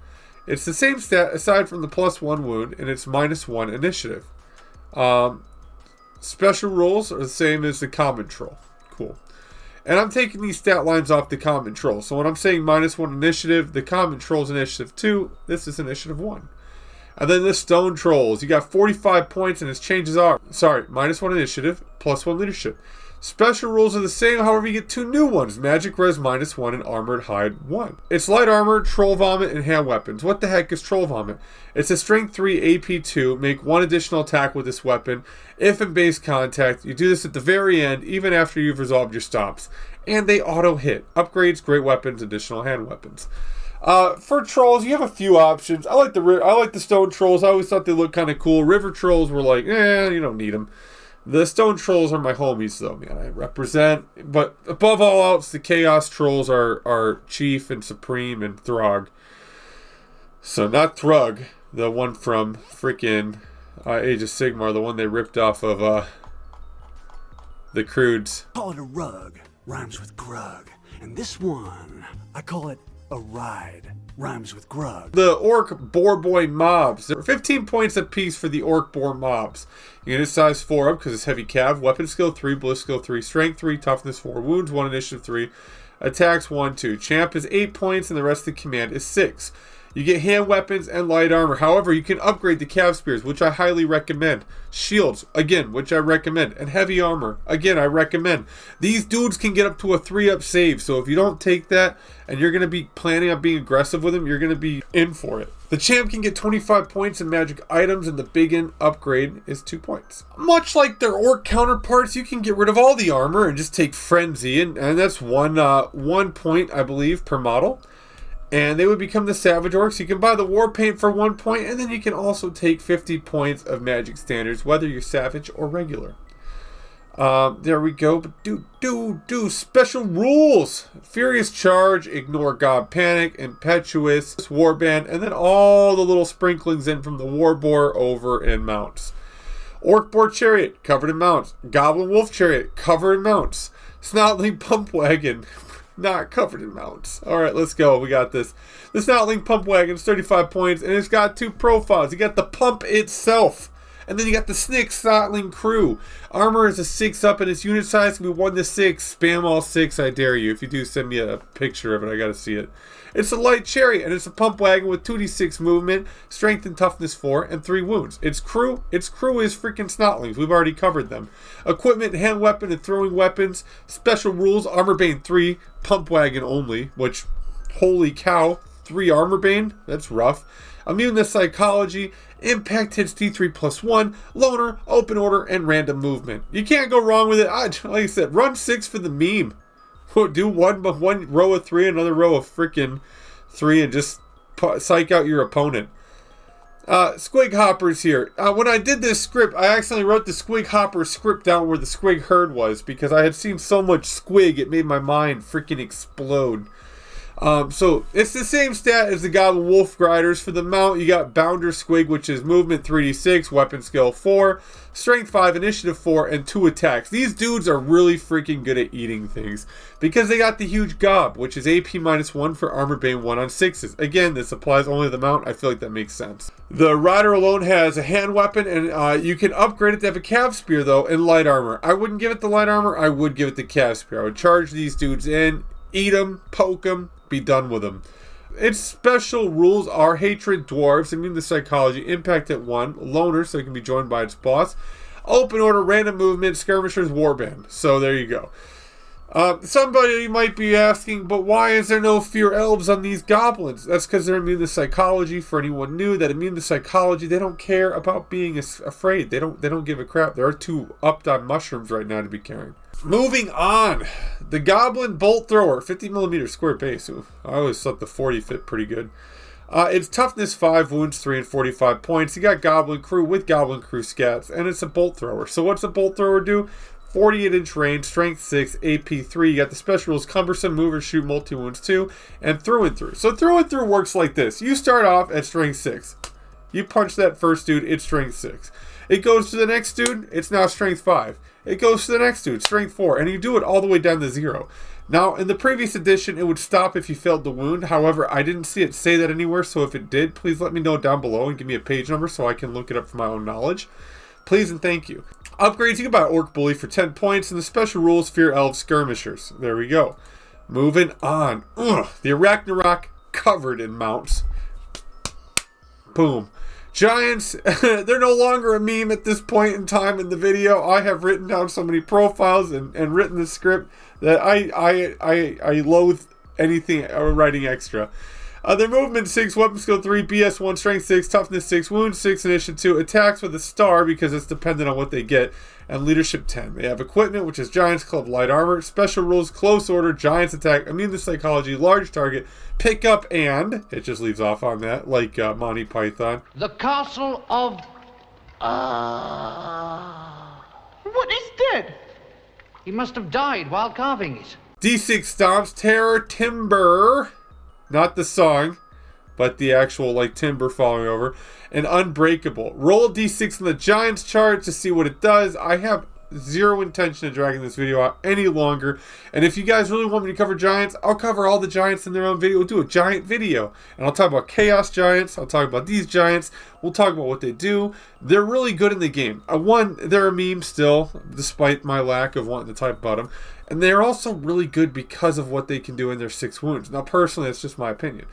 It's the same stat aside from the +1 wound, and it's -1 initiative. Special rules are the same as the Common Troll. Cool. And I'm taking these stat lines off the Common Troll. So when I'm saying -1 initiative, the Common Troll's initiative 2. This is initiative 1. And then the Stone Trolls. You got 45 points and its changes are... -1 initiative, +1 leadership. Special rules are the same, however you get 2 new ones. Magic Res -1 and Armored Hide 1. It's light armor, Troll Vomit, and hand weapons. What the heck is Troll Vomit? It's a strength 3 AP 2. Make 1 additional attack with this weapon. If in base contact, you do this at the very end, even after you've resolved your stops. And they auto hit. Upgrades, great weapons, additional hand weapons. For trolls, you have a few options. I like the Stone Trolls. I always thought they looked kind of cool. River Trolls were like, you don't need them. The Stone Trolls are my homies, though, man. I represent. But above all else, the Chaos Trolls are Chief and Supreme and Throg. So not Thrug, the one from freaking Age of Sigmar, the one they ripped off of the Crudes. Call it a rug, rhymes with grug. And this one, I call it a ride. rhymes with grog. The Orc Boar Boy mobs. There are 15 points apiece for the Orc Boar mobs. Unit size 4 up because it's heavy cav. Weapon skill 3, ballistic skill 3, strength 3, toughness 4, wounds 1, initiative 3, attacks 1, 2. Champ is 8 points and the rest of the command is 6. You get hand weapons and light armor. However, you can upgrade the cav spears, which I highly recommend. Shields, again, which I recommend. And heavy armor, again, I recommend. These dudes can get up to a 3-up save. So if you don't take that and you're going to be planning on being aggressive with them, you're going to be in for it. The champ can get 25 points in magic items, and the big in upgrade is 2 points. Much like their orc counterparts, you can get rid of all the armor and just take frenzy, and that's 1 point, I believe, per model. And they would become the Savage Orcs. You can buy the War Paint for 1 point, and then you can also take 50 points of Magic Standards, whether you're Savage or regular. There we go. But do special rules. Furious Charge, Ignore God Panic, Impetuous, Warband, and then all the little sprinklings in from the War Boar over in mounts. Orc Boar Chariot, covered in mounts. Goblin Wolf Chariot, covered in mounts. Snotling Pump Wagon, not covered in mounts. Alright, let's go. We got this. The Snotling Pump Wagon is 35 points, and it's got 2 profiles. You got the pump itself, and then you got the Snick Snotling Crew. Armor is a 6 up, and its unit size can be 1 to 6. Spam all 6, I dare you. If you do, send me a picture of it. I gotta see it. It's a light chariot, and it's a pump wagon with 2d6 movement, strength and toughness 4, and 3 wounds. Its crew is freaking Snotlings. We've already covered them. Equipment, hand weapon, and throwing weapons. Special rules, Armor Bane 3, pump wagon only, which, holy cow, 3 Armor Bane? That's rough. Immune to psychology, impact hits D3 plus 1, loner, open order, and random movement. You can't go wrong with it. Like I said, run 6 for the meme. Do one row of 3, another row of freaking 3, and just psych out your opponent. Squig Hoppers here. When I did this script, I accidentally wrote the Squig Hopper script down where the Squig herd was, because I had seen so much squig, it made my mind freaking explode. So it's the same stat as the Goblin Wolf Riders. For the mount, you got Bounder Squig, which is movement 3d6, weapon skill 4, strength 5, initiative 4, and 2 attacks. These dudes are really freaking good at eating things because they got the huge gob, which is AP -1 for Armor Bane 1 on 6s. Again, this applies only to the mount. I feel like that makes sense. The Rider alone has a hand weapon, and you can upgrade it to have a cav spear, though, and light armor. I wouldn't give it the light armor. I would give it the cav spear. I would charge these dudes in, eat them, poke them, be done with them. Its special rules are Hatred Dwarves, immune to psychology, impact at 1, loner, so it can be joined by its boss, open order, random movement, skirmishers, warband. So there you go. Somebody might be asking, but why is there no fear elves on these goblins? That's because they're immune to psychology. For anyone new, that immune to psychology, they don't care about being afraid. They don't give a crap. They're too upped on mushrooms right now to be caring. Moving on, the Goblin Bolt Thrower, 50mm square base. Ooh, I always thought the 40 fit pretty good. It's toughness 5, wounds 3, and 45 points. You got Goblin Crew with Goblin Crew scats, and it's a bolt thrower. So what's a bolt thrower do? 48-inch range, strength 6, AP 3. You got the special rules, cumbersome, move or shoot, multi-wounds 2, and through and through. So through and through works like this. You start off at strength 6. You punch that first dude, it's strength 6. It goes to the next dude, it's now strength 5. It goes to the next dude, strength 4, and you do it all the way down to 0. Now, in the previous edition, it would stop if you failed the wound. However, I didn't see it say that anywhere, so if it did, please let me know down below and give me a page number so I can look it up for my own knowledge. Please and thank you. Upgrades, you can buy Orc Bully for 10 points, and the special rules, Fear Elf Skirmishers. There we go. Moving on. The Arachnarok covered in mounts. Boom. Giants, they're no longer a meme at this point in time in the video. I have written down so many profiles and written the script that I loathe anything writing extra. Their movement 6, weapon skill 3, BS 1, strength 6, toughness 6, wounds 6, initiative 2, attacks with a star because it's dependent on what they get, and leadership 10. They have equipment, which is Giants Club light armor, special rules, close order, Giants attack, immune to psychology, large target, pick up, and it just leaves off on that, like Monty Python. The castle of... What is dead? He must have died while carving it. D6 stomps, terror, timber... Not the song, but the actual, like, timber falling over. And unbreakable. Roll a d6 in the Giants chart to see what it does. I have zero intention of dragging this video out any longer. And if you guys really want me to cover giants, I'll cover all the giants in their own video. We'll do a giant video. And I'll talk about chaos giants. I'll talk about these giants. We'll talk about what they do. They're really good in the game. They're a meme still, despite my lack of wanting to type about them. And they're also really good because of what they can do in their 6 wounds. Now, personally, that's just my opinion.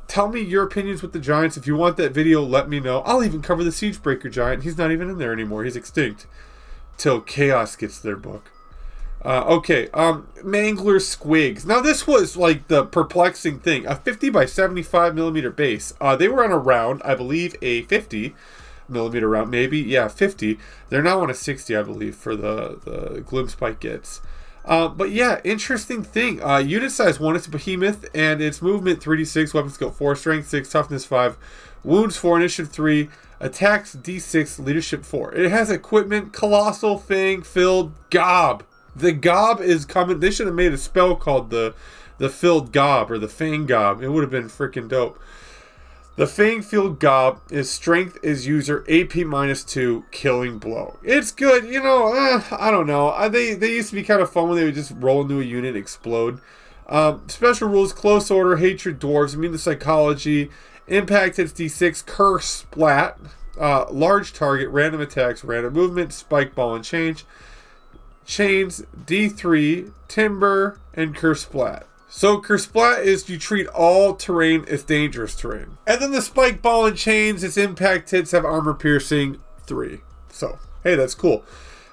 Tell me your opinions with the giants. If you want that video, let me know. I'll even cover the Siegebreaker giant. He's not even in there anymore. He's extinct. Till Chaos gets their book. Okay, Mangler Squigs. Now, this was like the perplexing thing. A 50 by 75 millimeter base. They were on a round, I believe, a 50 millimeter round, maybe. Yeah, 50. They're now on a 60, I believe, for the Gloom Spike gets. But yeah, interesting thing. Unit size 1, it's a behemoth, and its movement 3d6, weapon skill 4, strength 6, toughness 5, wounds 4, initiative 3, attacks d6, leadership 4. It has equipment, colossal fang filled gob. The gob is coming. They should have made a spell called the filled gob or the fang gob. It would have been freaking dope. The Fang-Filled Gob is strength is user AP -2 killing blow. It's good, you know, I don't know. They used to be kind of fun when they would just roll into a unit and explode. Special rules, close order, hatred, dwarves, immune to psychology, impact hits d6, curse, splat, large target, random attacks, random movement, spike, ball, and chains, d3, timber, and curse splat. So Kersplat is you treat all terrain as dangerous terrain. And then the spike, ball, and chains, its impact hits have armor piercing 3. So, hey, that's cool.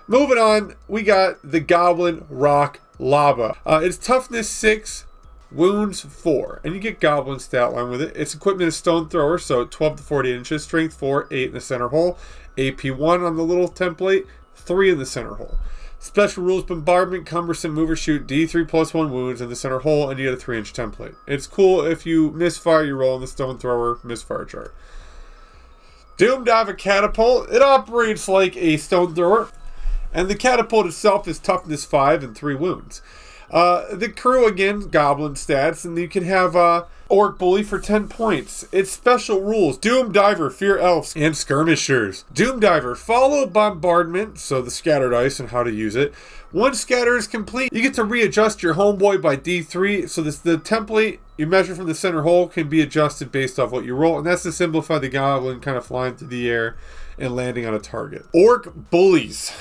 Moving on, we got the Goblin Rock Lava. Its toughness 6, wounds 4. And you get Goblin stat line with it. Its equipment is Stone Thrower, so 12 to 48 inches, strength 4, 8 in the center hole. AP 1 on the little template, 3 in the center hole. Special rules, bombardment, cumbersome, move or shoot, D3 plus 1 wounds in the center hole, and you get a 3-inch template. It's cool if you misfire, you roll in the Stone Thrower misfire chart. Doom Diver Catapult. It operates like a Stone Thrower, and the catapult itself is toughness 5 and 3 wounds. The crew, again, Goblin stats, and you can have Orc Bully for 10 points. Its special rules, Doom Diver, Fear Elves, and Skirmishers. Doom Diver, follow bombardment, so the scattered ice and how to use it. Once scatter is complete, you get to readjust your homeboy by D3, so the template you measure from the center hole can be adjusted based off what you roll, and that's to simplify the Goblin kind of flying through the air and landing on a target. Orc Bullies.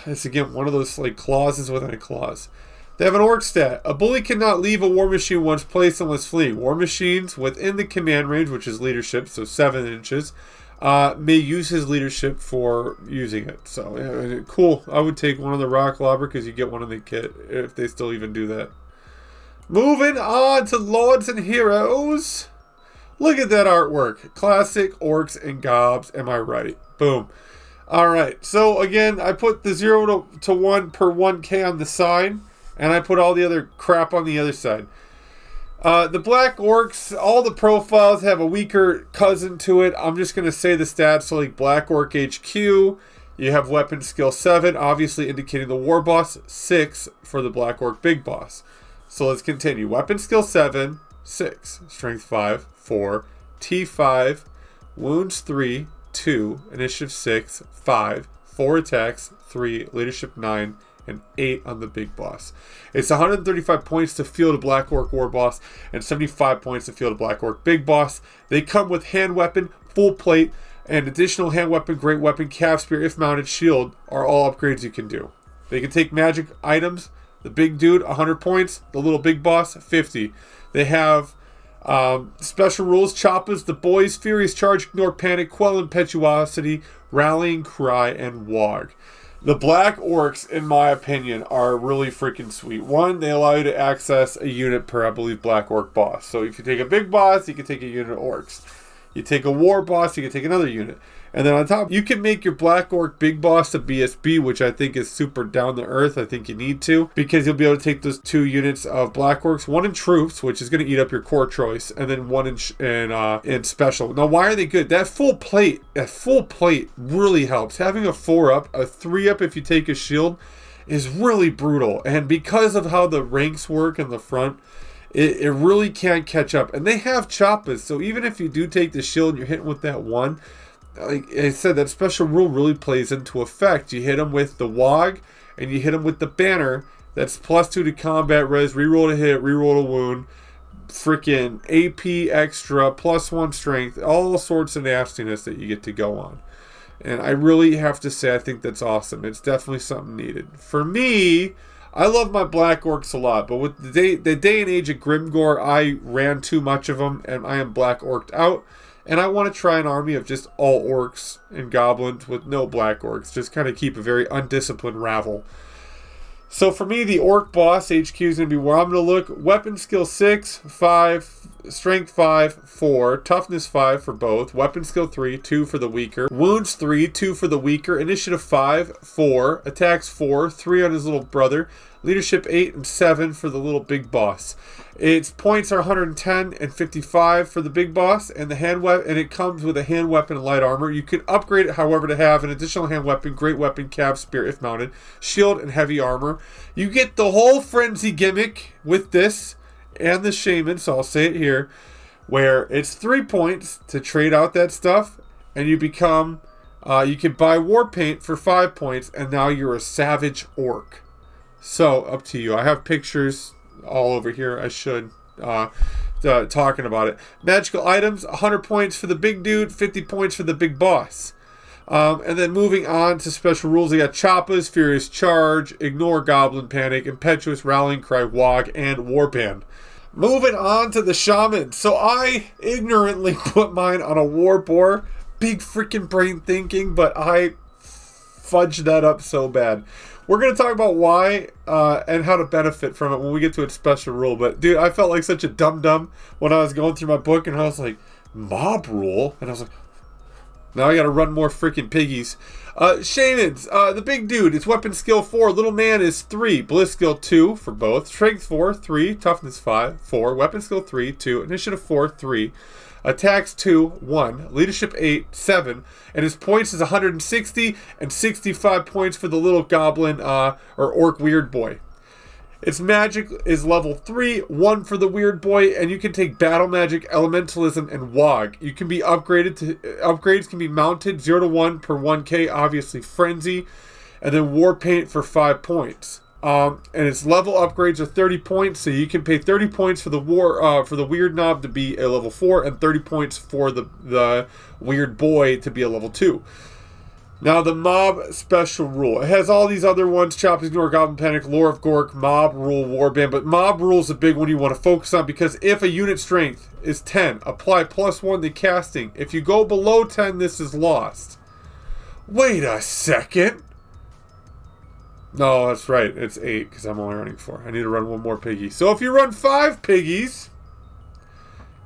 It's, again, one of those like clauses within a clause. They have an orc stat. A bully cannot leave a war machine once placed unless fleeing. War machines within the command range, which is leadership, so 7 inches, may use his leadership for using it. So, yeah, cool. I would take one of the rock lobber because you get one in the kit, if they still even do that. Moving on to Lords and Heroes. Look at that artwork. Classic Orcs and Gobs. Am I right? Boom. Alright, so again, I put the 0 to 1 per 1k on the side. And I put all the other crap on the other side. The Black Orcs, all the profiles have a weaker cousin to it. I'm just going to say the stats. So like Black Orc HQ, you have weapon skill 7, obviously indicating the war boss, 6 for the Black Orc big boss. So let's continue. Weapon skill 7, 6, strength 5, 4, T5, wounds 3, 2, initiative 6, 5, 4 attacks, 3, leadership 9, and 8 on the big boss. It's 135 points to field a Black Orc war boss and 75 points to field a Black Orc big boss. They come with hand weapon, full plate, and additional hand weapon, great weapon, calf spear, if mounted, shield are all upgrades you can do. They can take magic items. The big dude, 100 points. The little big boss, 50. They have special rules, Choppas, the boys, Furious Charge, Ignore Panic, Quell Impetuosity, Rallying Cry, and Wog. The Black Orcs, in my opinion, are really freaking sweet. One, they allow you to access a unit per, I believe, Black Orc boss. So if you take a big boss, you can take a unit of Orcs. You take a war boss, you can take another unit. And then on top, you can make your Black Orc big boss a BSB, which I think is super down to earth. I think you need to, because you'll be able to take those 2 units of Black Orcs, one in troops, which is going to eat up your core choice, and then one in special. Now, why are they good? That full plate really helps. Having a 4-up, a 3-up if you take a shield, is really brutal. And because of how the ranks work in the front, it really can't catch up. And they have Choppas, so even if you do take the shield and you're hitting with that one, like I said, that special rule really plays into effect. You hit them with the Wog, and you hit them with the Banner. That's +2 to combat res, reroll to hit, reroll to wound, freaking AP extra, +1 strength, all sorts of nastiness that you get to go on. And I really have to say, I think that's awesome. It's definitely something needed. For me, I love my Black Orcs a lot, but with the day and age of Grimgore, I ran too much of them, and I am Black Orced out. And I want to try an army of just all Orcs and Goblins with no Black Orcs. Just kind of keep a very undisciplined rabble. So for me, the Orc boss HQ is going to be where I'm going to look. Weapon skill 6, 5, strength 5, 4, toughness 5 for both. Weapon skill 3, 2 for the weaker. Wounds 3, 2 for the weaker. Initiative 5, 4. Attacks 4, 3 on his little brother. Leadership 8 and 7 for the little big boss. Its points are 110 and 55 for the big boss, and the hand weapon, and it comes with a hand weapon and light armor. You can upgrade it, however, to have an additional hand weapon, great weapon, cav, spear if mounted, shield, and heavy armor. You get the whole frenzy gimmick with this and the shaman, so I'll say it here, where it's 3 points to trade out that stuff, and you become, you can buy war paint for 5 points, and now you're a savage orc. So, up to you. I have pictures all over here. I should talking about it. Magical items, 100 points for the big dude, 50 points for the big boss. And then moving on to special rules, we got Choppas, Furious Charge, Ignore Goblin Panic, Impetuous Rallying Cry, Wog, and Warband. Moving on to the Shaman. So I ignorantly put mine on a War Boar. Big freaking brain thinking, but I fudged that up so bad. We're going to talk about why and how to benefit from it when we get to its special rule. But, dude, I felt like such a dum-dum when I was going through my book, and I was like, mob rule? And I was like, now I got to run more freaking piggies. Shamans, the big dude, it's weapon skill 4. Little man is 3. Bliss skill 2 for both. Strength 4, 3. Toughness 5, 4. Weapon skill 3, 2. Initiative 4, 3. Attacks 2, 1. Leadership 8, 7. And his points is 160 and 65 points for the little goblin or orc weird boy. Its magic is level 3, 1 for the weird boy, and you can take battle magic, elementalism, and Wog. You can be upgraded to upgrades can be mounted 0 to 1 per 1k, obviously frenzy, and then war paint for 5 points. And its level upgrades are 30 points, so you can pay 30 points for the weird knob to be a level 4, and 30 points for the weird boy to be a level 2. Now the mob special rule. It has all these other ones: Chop, Ignore, Goblin Panic, Lore of Gork, Mob Rule, Warband. But Mob Rule is a big one you want to focus on, because if a unit strength is 10, apply +1 to casting. If you go below 10, this is lost. Wait a second. No, that's right. It's 8 because I'm only running 4. I need to run 1 more piggy. So if you run 5 piggies,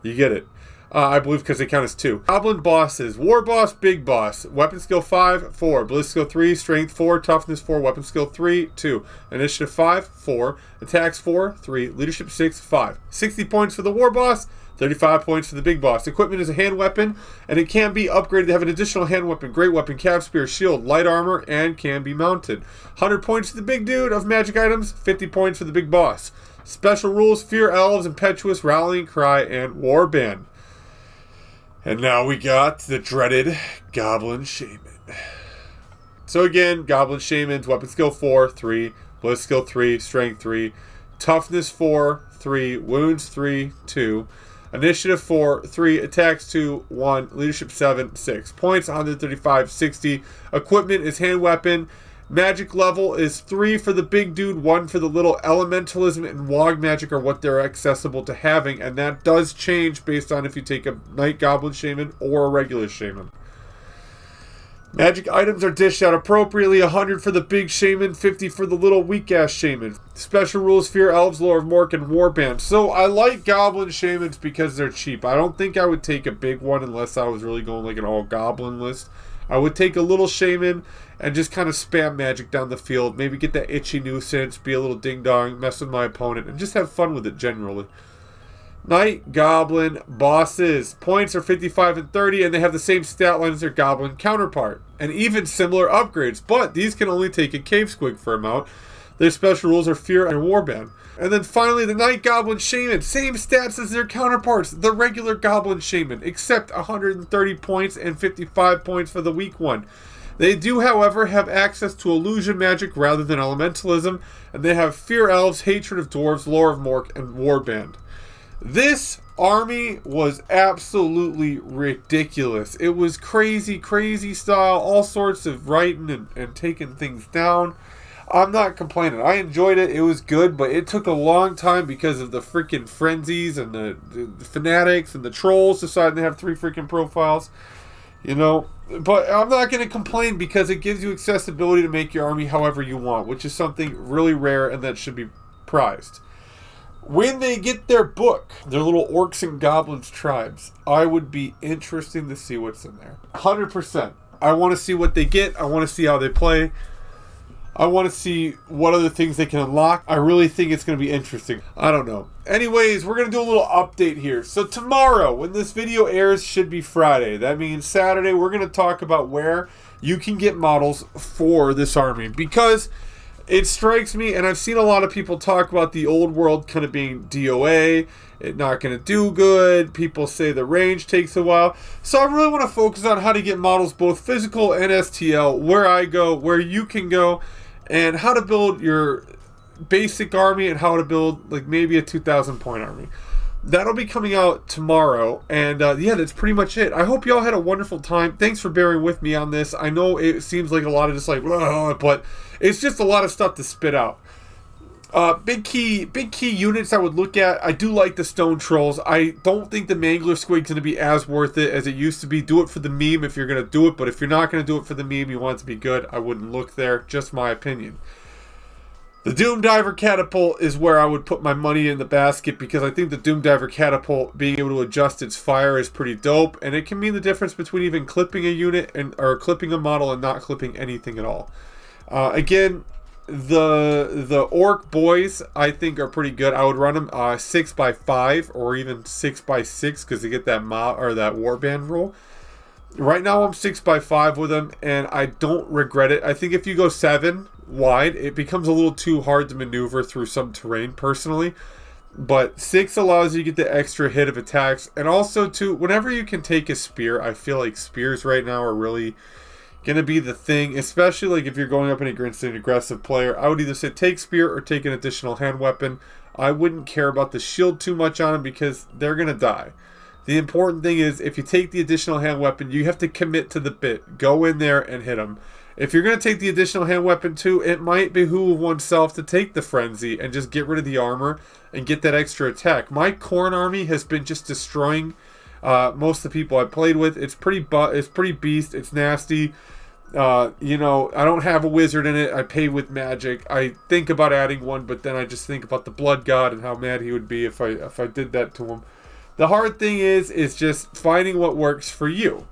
you get it. I believe because they count as 2. Goblin bosses. War boss, big boss. Weapon skill 5, 4. Bliss skill 3, strength 4, toughness 4, weapon skill 3, 2. Initiative 5, 4. Attacks 4, 3. Leadership 6, 5. 60 points for the war boss. 35 points for the big boss. Equipment is a hand weapon, and it can be upgraded to have an additional hand weapon, great weapon, cav, spear, shield, light armor, and can be mounted. 100 points for the big dude of magic items, 50 points for the big boss. Special rules: Fear Elves, Impetuous, Rallying Cry, and Warband. And now we got the dreaded Goblin Shaman. So again, Goblin Shamans, weapon skill 4, 3, bliss skill 3, strength 3, toughness 4, 3, wounds 3, 2. Initiative 4, 3, attacks 2, 1, leadership 7, 6. Points 135, 60. Equipment is hand weapon. Magic level is 3 for the big dude, 1 for the little. Elementalism and Wog magic are what they're accessible to having, and that does change based on if you take a Night Goblin Shaman or a regular Shaman. Magic items are dished out appropriately: 100 for the big shaman, 50 for the little weak-ass shaman. Special rules: Fear Elves, Lore of Mork, and Warband. So I like Goblin Shamans because they're cheap. I don't think I would take a big one unless I was really going like an all-goblin list. I would take a little shaman and just kind of spam magic down the field. Maybe get that itchy nuisance, be a little ding-dong, mess with my opponent, and just have fun with it generally. Night Goblin bosses. Points are 55 and 30, and they have the same stat line as their Goblin counterpart, and even similar upgrades, but these can only take a Cave Squig for a mount. Their special rules are Fear and Warband. And then finally, the Night Goblin Shaman. Same stats as their counterparts, the regular Goblin Shaman, except 130 points and 55 points for the weak one. They do, however, have access to illusion magic rather than elementalism, and they have Fear Elves, Hatred of Dwarves, Lore of Mork, and Warband. This army was absolutely ridiculous. It was crazy, crazy style, all sorts of writing and taking things down. I'm not complaining. I enjoyed it. It was good, but it took a long time because of the freaking frenzies and the fanatics and the trolls deciding to have 3 freaking profiles. You know, but I'm not going to complain because it gives you accessibility to make your army however you want, which is something really rare and that should be prized. When they get their book, their little Orcs and Goblins tribes, I would be interested to see what's in there. 100%. I want to see what they get. I want to see how they play. I want to see what other things they can unlock. I really think it's going to be interesting. I don't know. Anyways, we're going to do a little update here. So tomorrow, when this video airs, should be Friday. That means Saturday, we're going to talk about where you can get models for this army. Because it strikes me, and I've seen a lot of people talk about the old world kind of being DOA, it not going to do good. People say the range takes a while. So I really want to focus on how to get models, both physical and STL, where I go, where you can go, and how to build your basic army and how to build like maybe a 2,000 point army. That'll be coming out tomorrow, and yeah, that's pretty much it. I hope y'all had a wonderful time. Thanks for bearing with me on this. I know it seems like a lot of just like, but it's just a lot of stuff to spit out. Big key units I would look at. I do like the Stone Trolls. I don't think the Mangler Squig's going to be as worth it as it used to be. Do it for the meme if you're going to do it, but if you're not going to do it for the meme, you want it to be good, I wouldn't look there. Just my opinion. The Doom Diver Catapult is where I would put my money in the basket because I think the Doom Diver Catapult being able to adjust its fire is pretty dope, and it can mean the difference between even clipping a unit or clipping a model and not clipping anything at all. Again, the Orc boys I think are pretty good. I would run them 6x5 or even 6x6 because they get that that warband roll. Right now I'm 6x5 with them, and I don't regret it. I think if you go 7 wide, it becomes a little too hard to maneuver through some terrain personally. But 6 allows you to get the extra hit of attacks, and also too, whenever you can take a spear, I feel like spears right now are really gonna be the thing, especially like if you're going up against an aggressive player. I would either say take spear or take an additional hand weapon. I wouldn't care about the shield too much on them because they're gonna die. The important thing is if you take the additional hand weapon, you have to commit to the bit. Go in there and hit them. If you're going to take the additional hand weapon too, it might behoove oneself to take the frenzy and just get rid of the armor and get that extra attack. My Khorne army has been just destroying most of the people I played with. It's pretty beast. It's nasty. You know, I don't have a wizard in it. I pay with magic. I think about adding one, but then I just think about the blood god and how mad he would be if I did that to him. The hard thing is just finding what works for you.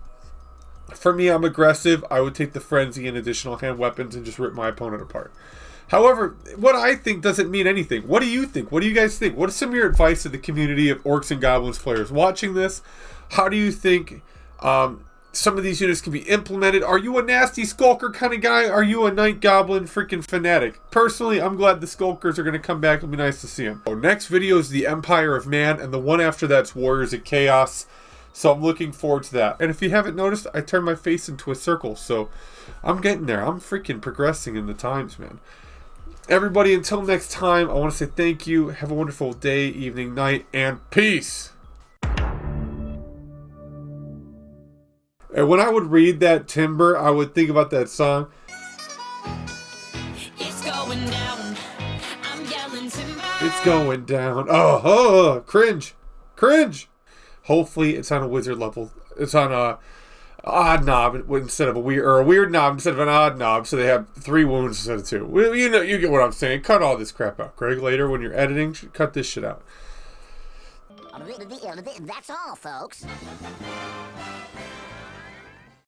For me, I'm aggressive. I would take the frenzy and additional hand weapons and just rip my opponent apart. However, what I think doesn't mean anything. What do you think? What do you guys think? What is some of your advice to the community of Orcs and Goblins players watching this? How do you think some of these units can be implemented? Are you a nasty skulker kind of guy? Are you a Night Goblin freaking fanatic? Personally, I'm glad the skulkers are going to come back. It'll be nice to see them. Our next video is the Empire of Man, and the one after that's Warriors of Chaos. So I'm looking forward to that. And if you haven't noticed, I turned my face into a circle. So I'm getting there. I'm freaking progressing in the times, man. Everybody, until next time, I want to say thank you. Have a wonderful day, evening, night, and peace. And when I would read that timber, I would think about that song. It's going down. I'm yelling timber. It's going down. Oh, cringe. Cringe. Hopefully it's on a wizard level. It's on a odd knob instead of a weird knob instead of an odd knob, so they have 3 wounds instead of 2. Well, you know, you get what I'm saying. Cut all this crap out, Craig. Later when you're editing, cut this shit out. That's all, folks.